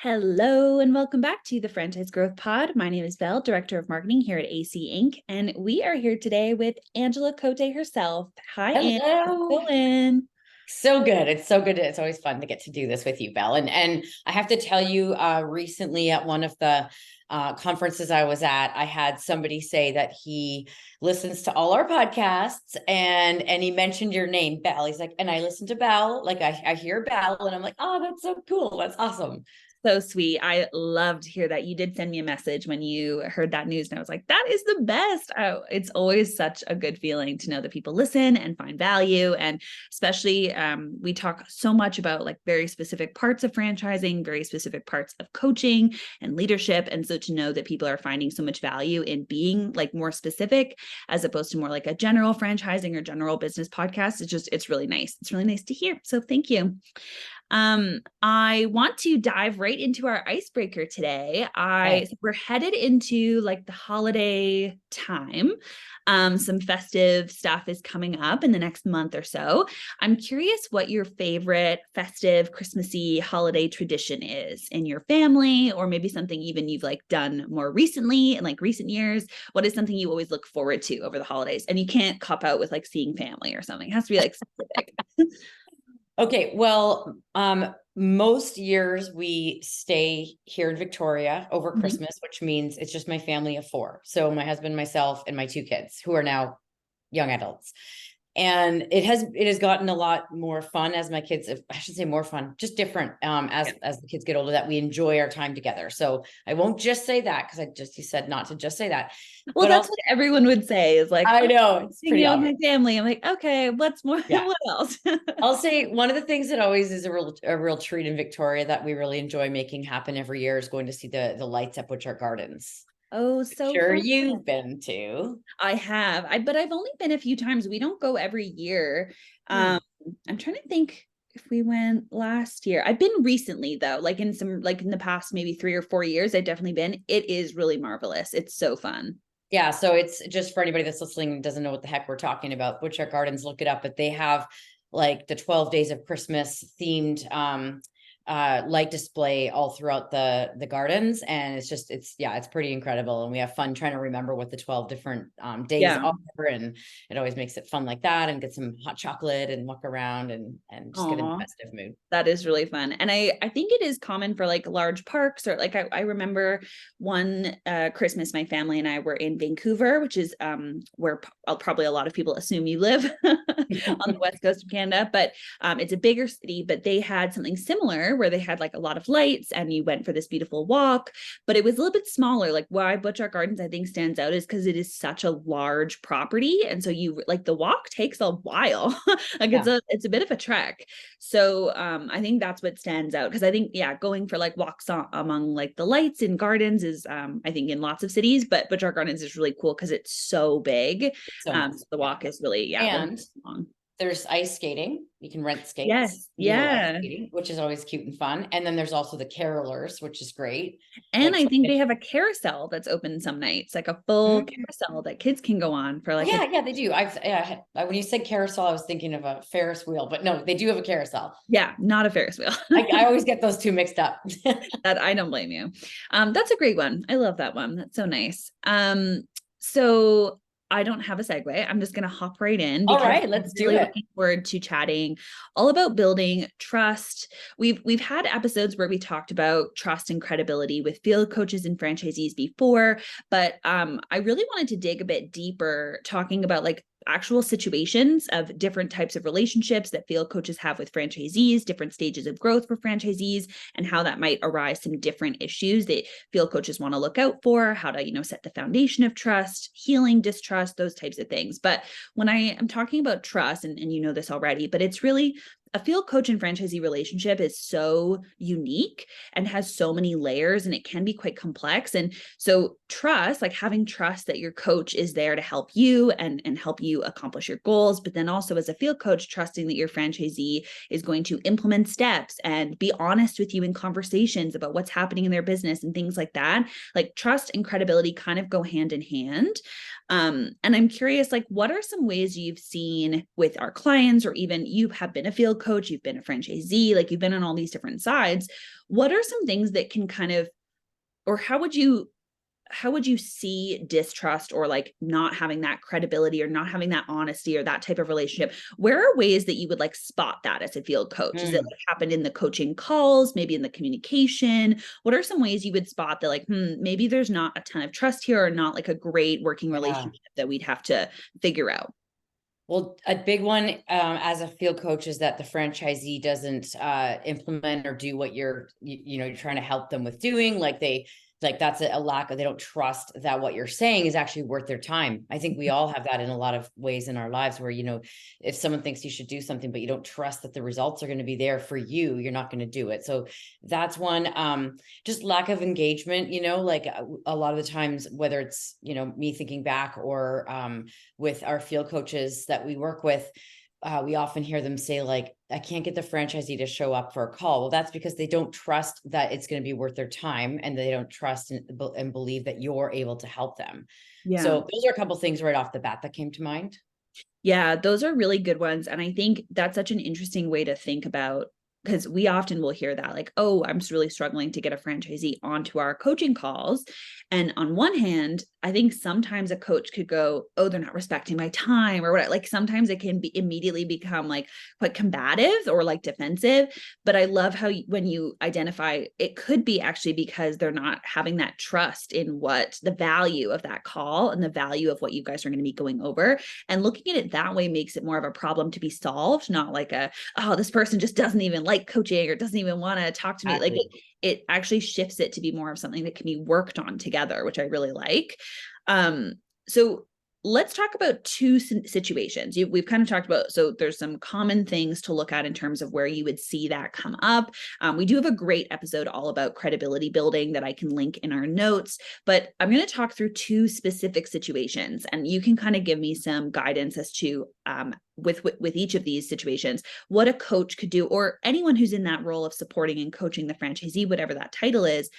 Hello and welcome back to the Franchise Growth Pod. My name is Belle, Director of Marketing here at AC Inc. And we are here today with Angela Cote herself. Hi, Anne. How's it Hello. going? So good. It's so good. It's always fun to get to do this with you, Belle. And I have to tell you, recently at one of the conferences I was at, I had somebody say that he listens to all our podcasts and he mentioned your name, Belle. He's like, and I listen to Belle, like I hear Belle, and I'm like, oh, that's so cool. That's awesome. So sweet. I loved to hear that. You did send me a message when you heard that news, and I was like, that is the best. Oh, it's always such a good feeling to know that people listen and find value. And especially, we talk so much about like very specific parts of franchising, very specific parts of coaching and leadership. And so to know that people are finding so much value in being like more specific as opposed to more like a general franchising or general business podcast, it's really nice. It's really nice to hear. So thank you. I want to dive right into our icebreaker today. We're headed into like the holiday time. Some festive stuff is coming up in the next month or so. I'm curious what your favorite festive Christmassy holiday tradition is in your family, or maybe something even you've like done more recently in like recent years. What is something you always look forward to over the holidays? And you can't cop out with like seeing family or something. It has to be like specific. Okay, well, most years we stay here in Victoria over Mhm. Christmas, which means it's just my family of four. So my husband, myself, and my two kids who are now young adults. And it has gotten a lot more fun as my kids, I should say more fun, just different as the kids get older, that we enjoy our time together. So I won't just say that because you said not to just say that. Well, But that's also, what everyone would say is like, I oh, know it's hanging pretty out with obvious. my family. I'm like, okay, what's more? Yeah. What else? I'll say one of the things that always is a real treat in Victoria that we really enjoy making happen every year is going to see the lights up Butchart Gardens. Oh, I'm so sure fun. you've been to. I have. But I've only been a few times. We don't go every year. Hmm. Um, I'm trying to think if we went last year. I've been recently though, like in the past maybe 3 or 4 years, I've definitely been. It is really marvelous. It's so fun. Yeah, so it's just for anybody that's listening and doesn't know what the heck we're talking about. Butchart Gardens, look it up, but they have like the 12 days of Christmas themed light display all throughout the gardens, and it's pretty incredible, and we have fun trying to remember what the 12 different days Yeah. are, and it always makes it fun like that, and get some hot chocolate and walk around and just get in the Aw. festive mood. That is really fun. And I think it is common for like large parks or like I remember one Christmas my family and I were in Vancouver, which is where probably a lot of people assume you live on the west coast of Canada, but it's a bigger city, but they had something similar where they had like a lot of lights and you went for this beautiful walk, but it was a little bit smaller. Like why Butchart Gardens I think stands out is because it is such a large property, and so you like the walk takes a while. Like Yeah. it's a bit of a trek. So I think that's what stands out, because I think, yeah, going for like walks among like the lights in gardens is I think in lots of cities, but Butchart Gardens is really cool because it's so big. So nice. So the Yeah. walk is really, yeah, really And long. there's ice skating. You can rent skates Yes. and you go ice Yeah. skating, which is always cute and fun. And then there's also the carolers, which is great. And Like, I think they have a carousel that's open some nights, like a full Mhm. carousel that kids can go on for Oh, like a, yeah, they do. When you said carousel, I was thinking of a Ferris wheel, but no, they do have a carousel. yeah, not a Ferris wheel. I always get those two mixed up. That I don't blame you. That's a great one. I love that one. That's so nice. So I don't have a segue. I'm just going to hop right in All because right, I'm let's do really it. looking forward to chatting all about building trust. We've had episodes where we talked about trust and credibility with field coaches and franchisees before, but I really wanted to dig a bit deeper, talking about like actual situations of different types of relationships that field coaches have with franchisees, different stages of growth for franchisees, and how that might arise some different issues that field coaches want to look out for, how to, set the foundation of trust, healing distrust, those types of things. But when I am talking about trust, and you know this already, but it's really a field coach and franchisee relationship is so unique and has so many layers, and it can be quite complex. And so trust, like having trust that your coach is there to help you and help you accomplish your goals, but then also as a field coach, trusting that your franchisee is going to implement steps and be honest with you in conversations about what's happening in their business and things like that. Like trust and credibility kind of go hand in hand. And I'm curious, like, what are some ways you've seen with our clients, or even you have been a field coach, you've been a franchisee, like you've been on all these different sides. What are some things that can kind of, or how would you see distrust, or like not having that credibility, or not having that honesty, or that type of relationship? Where are ways that you would like spot that as a field coach? Is it like happened in the coaching calls, maybe in the communication? What are some ways you would spot that, like, maybe there's not a ton of trust here, or not like a great working relationship that we'd have to figure out? Well, a big one as a field coach is that the franchisee doesn't implement or do what you're trying to help them with doing. Like that's a lack of, they don't trust that what you're saying is actually worth their time. I think we all have that in a lot of ways in our lives where, if someone thinks you should do something, but you don't trust that the results are going to be there for you, you're not going to do it. So that's one. Just lack of engagement, like a lot of the times, whether it's, me thinking back or with our field coaches that we work with, we often hear them say, like, I can't get the franchisee to show up for a call. Well, that's because they don't trust that it's going to be worth their time, and they don't trust and believe that you're able to help them. Yeah. So those are a couple of things right off the bat that came to mind. Yeah, those are really good ones. And I think that's such an interesting way to think about, because we often will hear that, like, oh, I'm really struggling to get a franchisee onto our coaching calls. And on one hand, I think sometimes a coach could go, oh, they're not respecting my time, or what. Like sometimes it can be immediately become like quite combative or like defensive. But I love how when you identify, it could be actually because they're not having that trust in what the value of that call and the value of what you guys are going to be going over. And looking at it that way makes it more of a problem to be solved, not like oh, this person just doesn't even like coaching or doesn't even want to talk to me. Like it actually shifts it to be more of something that can be worked on together, which I really like. So let's talk about two situations. We've kind of talked about, so there's some common things to look at in terms of where you would see that come up. We do have a great episode all about credibility building that I can link in our notes, but I'm going to talk through two specific situations, and you can kind of give me some guidance as to with each of these situations, what a coach could do, or anyone who's in that role of supporting and coaching the franchisee, whatever that title is.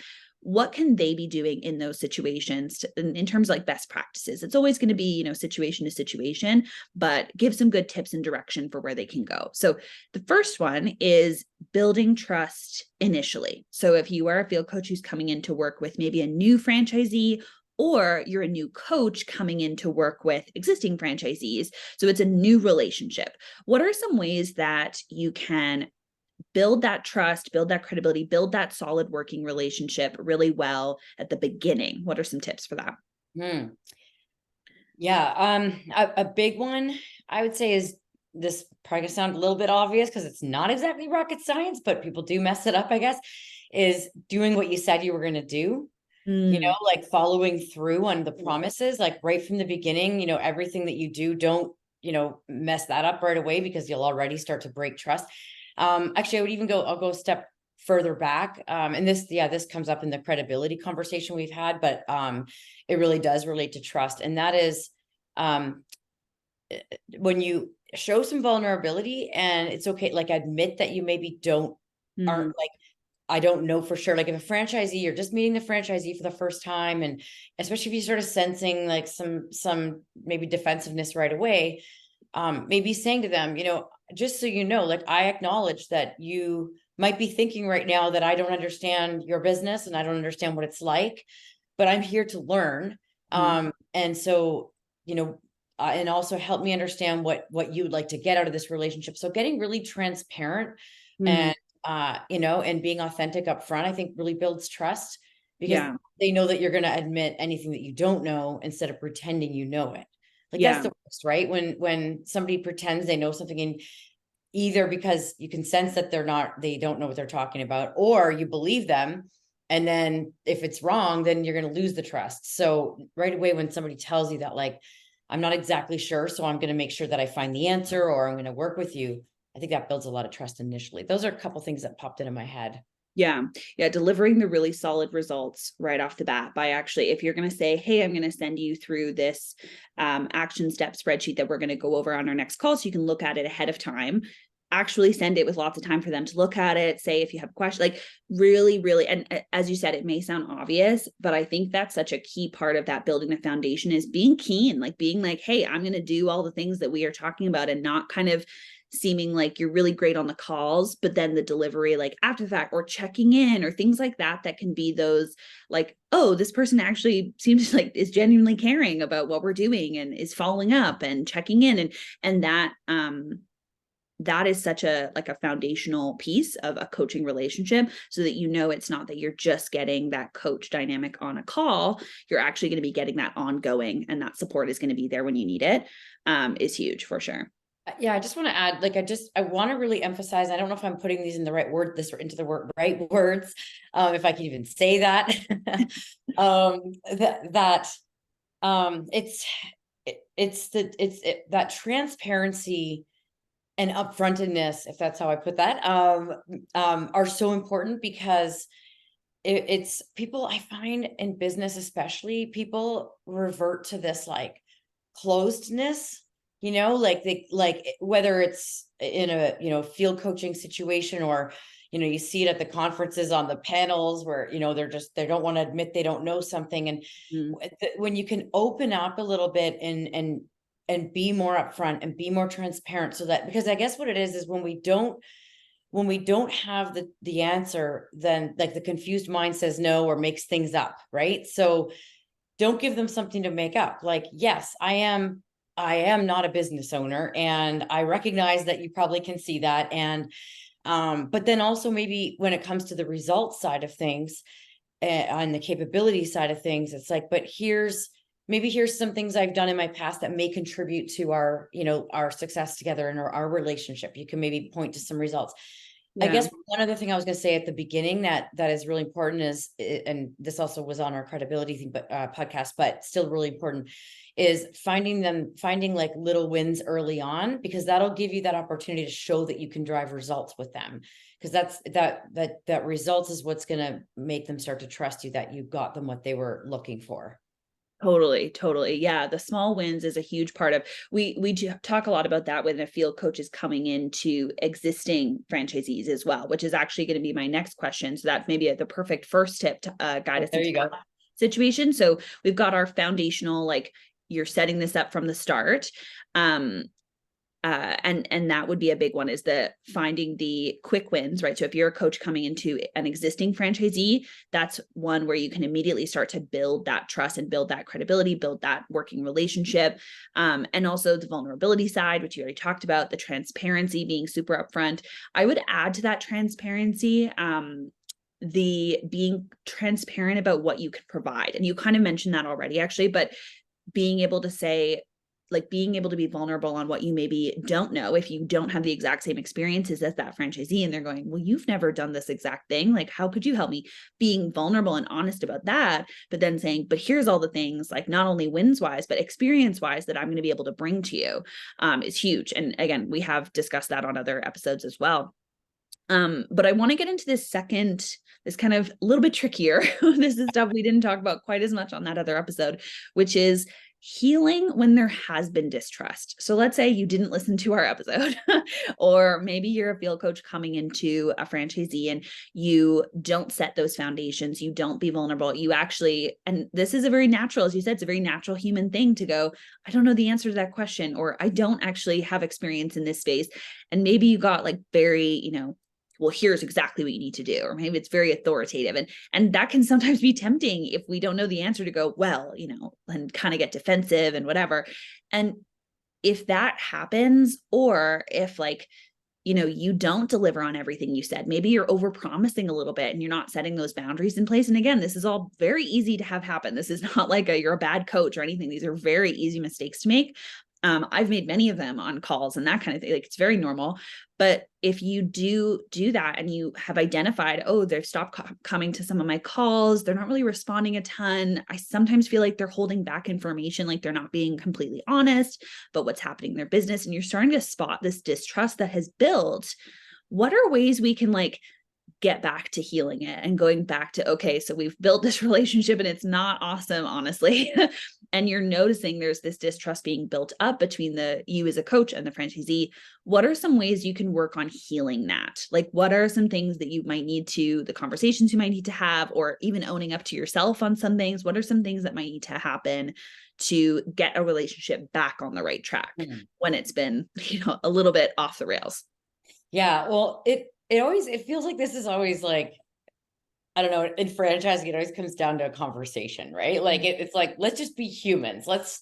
What can they be doing in those situations in terms of like best practices? It's always going to be, situation to situation, but give some good tips and direction for where they can go. So the first one is building trust initially. So if you are a field coach who's coming in to work with maybe a new franchisee, or you're a new coach coming in to work with existing franchisees, so it's a new relationship, what are some ways that you can build that trust, build that credibility, build that solid working relationship really well at the beginning? What are some tips for that? Yeah. A big one I would say is, this probably gonna sound a little bit obvious because it's not exactly rocket science, but people do mess it up, I guess, is doing what you said you were going to do. Like following through on the promises, like right from the beginning, everything that you do, don't, mess that up right away, because you'll already start to break trust. Actually, I'll go a step further back. And this comes up in the credibility conversation we've had, but it really does relate to trust. And that is when you show some vulnerability, and it's okay, like admit that you maybe aren't like, I don't know for sure. Like if a franchisee, you're just meeting the franchisee for the first time, and especially if you sort of sensing like some maybe defensiveness right away, maybe saying to them, just so you know, like I acknowledge that you might be thinking right now that I don't understand your business and I don't understand what it's like, but I'm here to learn. And so, and also help me understand what you would like to get out of this relationship. So getting really transparent and and being authentic up front, I think really builds trust, because they know that you're going to admit anything that you don't know instead of pretending you know it. Like that's the worst, right? When somebody pretends they know something, and either because you can sense that they don't know what they're talking about, or you believe them. And then if it's wrong, then you're going to lose the trust. So right away, when somebody tells you that, like, I'm not exactly sure, so I'm going to make sure that I find the answer, or I'm going to work with you, I think that builds a lot of trust initially. Those are a couple things that popped into my head. Yeah. Delivering the really solid results right off the bat by actually, if you're going to say, hey, I'm going to send you through this action step spreadsheet that we're going to go over on our next call, so you can look at it ahead of time. actually send it with lots of time for them to look at it, say if you have a question, like really, really, and as you said, it may sound obvious, but I think that's such a key part of that building the foundation is being keen, like being like, hey, I'm going to do all the things that we are talking about, and not kind of seeming like you're really great on the calls, but then the delivery, like after the fact, or checking in or things like that, that can be those like, oh, this person actually seems like is genuinely caring about what we're doing and is following up and checking in. And that is such a like a foundational piece of a coaching relationship, so that, you know, it's not that you're just getting that coach dynamic on a call, you're actually going to be getting that ongoing, and that support is going to be there when you need it, is huge for sure. Yeah, I just want to add, like, I want to really emphasize, I don't know if I'm putting these in the right word, into the right words, if I can even say that, that transparency and upfrontedness, if that's how I put that, are so important, because it's people, I find in business, especially, people revert to this like closedness, like whether it's in a, field coaching situation, or, you see it at the conferences on the panels where, they don't want to admit they don't know something. And when you can open up a little bit and be more upfront and be more transparent, so that, because I guess what it is when we don't have the answer, then like the confused mind says no or makes things up, right? So don't give them something to make up. Like, yes, I am not a business owner, and I recognize that you probably can see that. And but then also, maybe when it comes to the results side of things, on the capability side of things, it's like, but here's some things I've done in my past that may contribute to our, our success together and our relationship. You can maybe point to some results. Yeah. I guess one other thing I was going to say at the beginning that is really important is, and this also was on our credibility thing, but podcast, but still really important, is finding like little wins early on, because that'll give you that opportunity to show that you can drive results with them. Because that results is what's going to make them start to trust you, that you got them what they were looking for. Totally. Yeah. The small wins is a huge part of, we talk a lot about that when a field coach is coming into existing franchisees as well, which is actually going to be my next question. So that's maybe the perfect first tip to guide us into that situation. So we've got our foundational, like you're setting this up from the start. And that would be a big one, is the finding the quick wins, right? So if you're a coach coming into an existing franchisee, that's one where you can immediately start to build that trust and build that credibility, build that working relationship. And also the vulnerability side, which you already talked about, the transparency, being super upfront. I would add to that transparency, the being transparent about what you can provide. And you kind of mentioned that already, actually, but being able to say, like being able to be vulnerable on what you maybe don't know, if you don't have the exact same experiences as that franchisee, and they're going, well, you've never done this exact thing. Like, how could you help me? Being vulnerable and honest about that, but then saying, but here's all the things, like not only wins wise, but experience wise, that I'm going to be able to bring to you, is huge. And again, we have discussed that on other episodes as well. But I want to get into this kind of a little bit trickier. This is stuff we didn't talk about quite as much on that other episode, which is healing when there has been distrust. So let's say you didn't listen to our episode, or maybe you're a field coach coming into a franchisee and you don't set those foundations. You don't be vulnerable. You actually, and this is a very natural, as you said, it's a very natural human thing to go, I don't know the answer to that question, or I don't actually have experience in this space. And maybe you got like very, well, here's exactly what you need to do, or maybe it's very authoritative. And that can sometimes be tempting if we don't know the answer, to go, well, and kind of get defensive and whatever. And if that happens, or if like, you don't deliver on everything you said, maybe you're overpromising a little bit and you're not setting those boundaries in place. And again, this is all very easy to have happen. This is not like you're a bad coach or anything. These are very easy mistakes to make. I've made many of them on calls and that kind of thing. Like, it's very normal. But if you do that and you have identified, oh, they've stopped coming to some of my calls, they're not really responding a ton. I sometimes feel like they're holding back information, like they're not being completely honest about what's happening in their business. And you're starting to spot this distrust that has built. What are ways we can like get back to healing it and going back to, okay, so we've built this relationship and it's not awesome, honestly. And you're noticing there's this distrust being built up between you as a coach and the franchisee. What are some ways you can work on healing that? Like, what are some things that you might need to, the conversations you might need to have, or even owning up to yourself on some things? What are some things that might need to happen to get a relationship back on the right track when it's been, a little bit off the rails? Yeah. Well, it feels like this is always like, I don't know, in franchising, it always comes down to a conversation, right? Like it's like, let's just be humans. Let's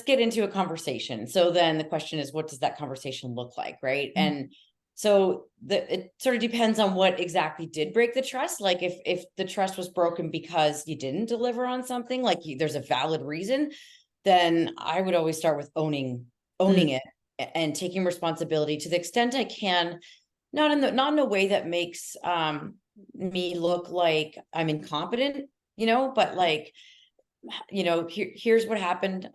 get into a conversation. So then the question is, what does that conversation look like? Right. And so it sort of depends on what exactly did break the trust. Like if the trust was broken because you didn't deliver on something, like there's a valid reason, then I would always start with owning it and taking responsibility to the extent I can, not in a way that makes me look like I'm incompetent, but like, here's what happened.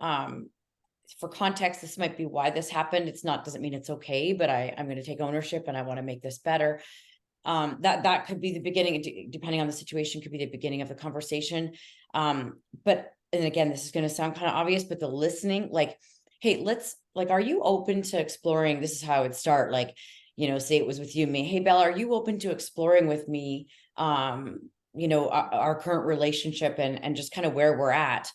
For context, this might be why this happened. Doesn't mean it's okay, but I'm going to take ownership and I want to make this better. That could be the beginning, depending on the situation, could be the beginning of the conversation. And again, this is going to sound kind of obvious, but the listening, like, hey, are you open to exploring? This is how it would start. Like, say it was with you and me. Hey, Bella, are you open to exploring with me, our current relationship and just kind of where we're at?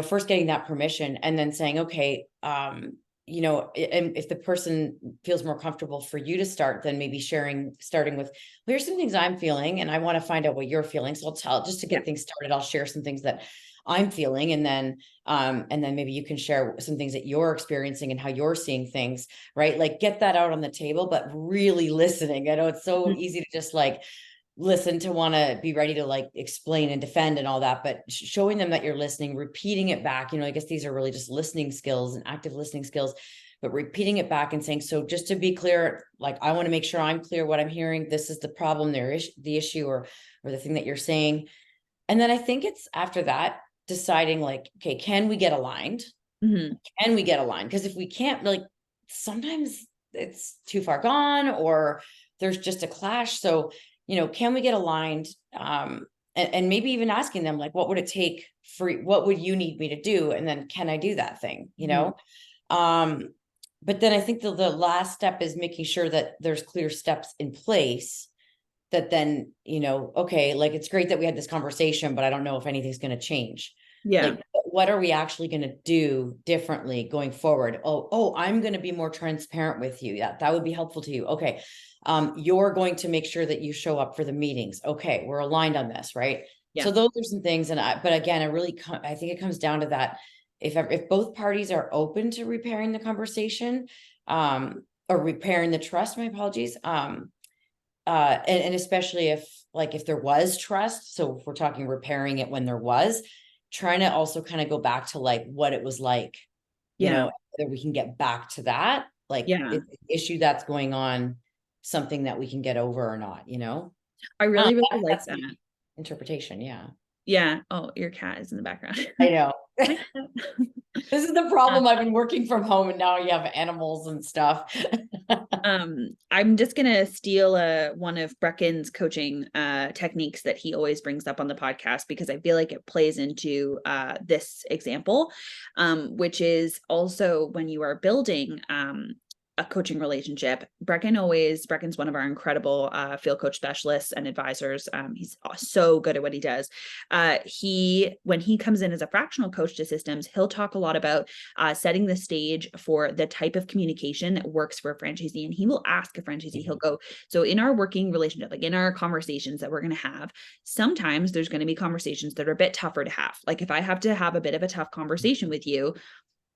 First getting that permission and then saying, okay, and if the person feels more comfortable for you to start, then maybe starting with, well, here's some things I'm feeling and I want to find out what you're feeling. So I'll tell, just to get things started, I'll share some things that I'm feeling. And then maybe you can share some things that you're experiencing and how you're seeing things, right? Like get that out on the table, but really listening. I know it's so easy to just like listen, to want to be ready to like explain and defend and all that, but showing them that you're listening, repeating it back, I guess these are really just listening skills and active listening skills, but repeating it back and saying, so just to be clear, like, I want to make sure I'm clear what I'm hearing. This is the problem, the issue, or the thing that you're saying. And then I think it's after that deciding like, okay, can we get aligned? Can we get aligned? Because if we can't, like, sometimes it's too far gone or there's just a clash. So, can we get aligned? And maybe even asking them, like, what would it take what would you need me to do? And then can I do that thing, but then I think the last step is making sure that there's clear steps in place that then, okay, like, it's great that we had this conversation, but I don't know if anything's going to change. Yeah. Like, what are we actually going to do differently going forward? Oh, I'm going to be more transparent with you. Yeah, that would be helpful to you. Okay. You're going to make sure that you show up for the meetings. Okay. We're aligned on this, right? Yeah. So those are some things. But again, I think it comes down to that. If both parties are open to repairing the conversation, or repairing the trust, my apologies. And especially if there was trust. So if we're talking repairing it when there was, trying to also kind of go back to like what it was like, whether we can get back to that, like, is the issue that's going on something that we can get over or not, I really like that interpretation. Yeah. Oh, your cat is in the background. I know. This is the problem. I've been working from home and now you have animals and stuff. I'm just going to steal one of Brecken's coaching techniques that he always brings up on the podcast, because I feel like it plays into this example, which is also when you are building a coaching relationship. Brecken's one of our incredible field coach specialists and advisors. He's so good at what he does. When he comes in as a fractional coach to systems, he'll talk a lot about setting the stage for the type of communication that works for a franchisee. And he will ask a franchisee, he'll go, so in our working relationship, like in our conversations that we're going to have, sometimes there's going to be conversations that are a bit tougher to have. Like if I have to have a bit of a tough conversation with you,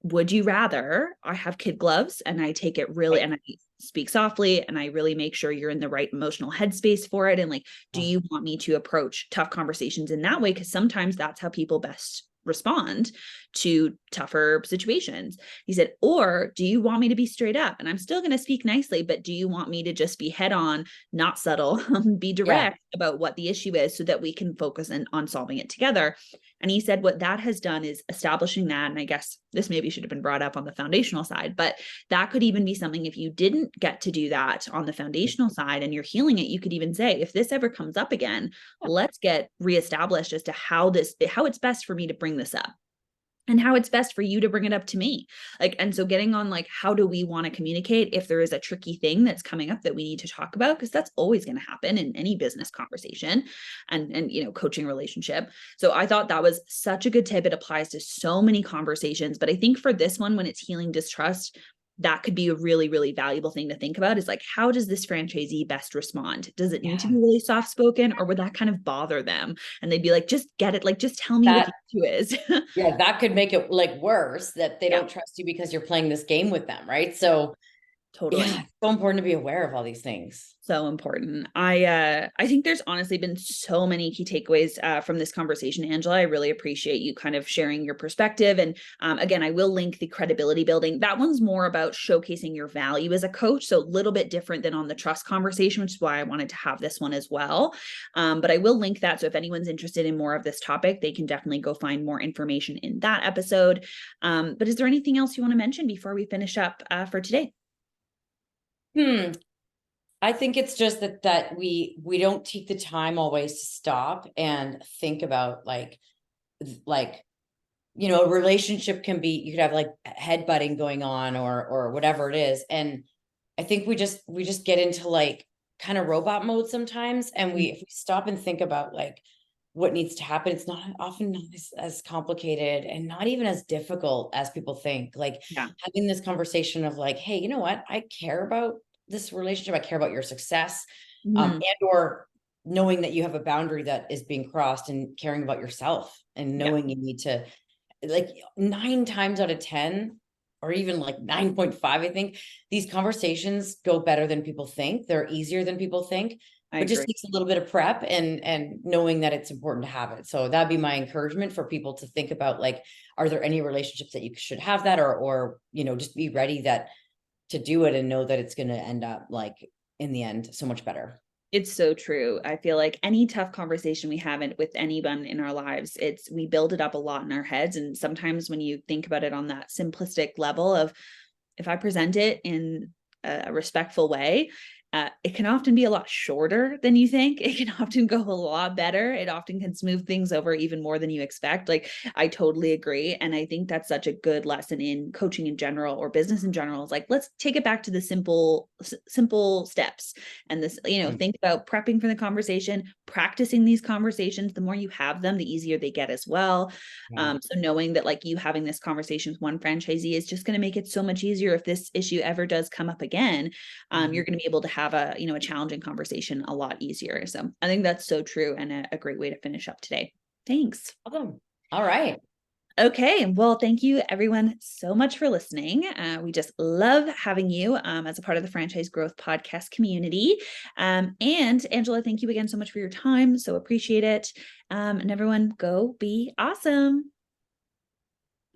would you rather I have kid gloves and I take it really, and I speak softly and I really make sure you're in the right emotional headspace for it? And like, do you want me to approach tough conversations in that way? Because sometimes that's how people best respond to tougher situations. He said, or do you want me to be straight up? And I'm still going to speak nicely, but do you want me to just be head on, not subtle, be direct about what the issue is so that we can focus on solving it together? And he said what that has done is establishing that. And I guess this maybe should have been brought up on the foundational side, but that could even be something if you didn't get to do that on the foundational side and you're healing it, you could even say, if this ever comes up again, let's get reestablished as to how it's best for me to bring this up and how it's best for you to bring it up to me. Like, and so getting on like, how do we want to communicate if there is a tricky thing that's coming up that we need to talk about? Because that's always going to happen in any business conversation and, coaching relationship. So I thought that was such a good tip. It applies to so many conversations, but I think for this one, when it's healing distrust, that could be a really, really valuable thing to think about is like, how does this franchisee best respond? Does it need to be really soft spoken, or would that kind of bother them? And they'd be like, just get it. Like, just tell me what the issue is. Yeah, that could make it like worse that they don't trust you because you're playing this game with them. Right. So totally. Yeah, it's so important to be aware of all these things. So important. I think there's honestly been so many key takeaways from this conversation, Angela. I really appreciate you kind of sharing your perspective. And again, I will link the credibility building. That one's more about showcasing your value as a coach. So a little bit different than on the trust conversation, which is why I wanted to have this one as well. But I will link that. So if anyone's interested in more of this topic, they can definitely go find more information in that episode. But is there anything else you want to mention before we finish up for today? I think it's just that we don't take the time always to stop and think about like, a relationship can be, you could have like headbutting going on or whatever it is. And I think we just get into like kind of robot mode sometimes. And if we stop and think about like what needs to happen, it's often not as complicated and not even as difficult as people think. Like having this conversation of like, hey, you know what? I care about this relationship. I care about your success, and or knowing that you have a boundary that is being crossed and caring about yourself and knowing you need to, like 9 times out of 10, or even like 9.5, I think these conversations go better than people think. They're easier than people think. It just takes a little bit of prep and knowing that it's important to have it. So that'd be my encouragement for people to think about, like, are there any relationships that you should have that, or just be ready to do it and know that it's going to end up like in the end so much better. It's so true. I feel like any tough conversation we have with anyone in our lives, we build it up a lot in our heads. And sometimes when you think about it on that simplistic level of, if I present it in a respectful way, it can often be a lot shorter than you think. It can often go a lot better. It often can smooth things over even more than you expect. Like, I totally agree. And I think that's such a good lesson in coaching in general or business in general. Is like, let's take it back to the simple steps. And this, think about prepping for the conversation, practicing these conversations. The more you have them, the easier they get as well. So knowing that like you having this conversation with one franchisee is just going to make it so much easier if this issue ever does come up again. You're going to be able to have a challenging conversation a lot easier. So I think that's so true and a great way to finish up today. Thanks. Awesome. All right. Okay. Well, thank you everyone so much for listening. We just love having you as a part of the Franchise Growth Podcast community. And Angela, thank you again so much for your time. So appreciate it. And everyone, go be awesome.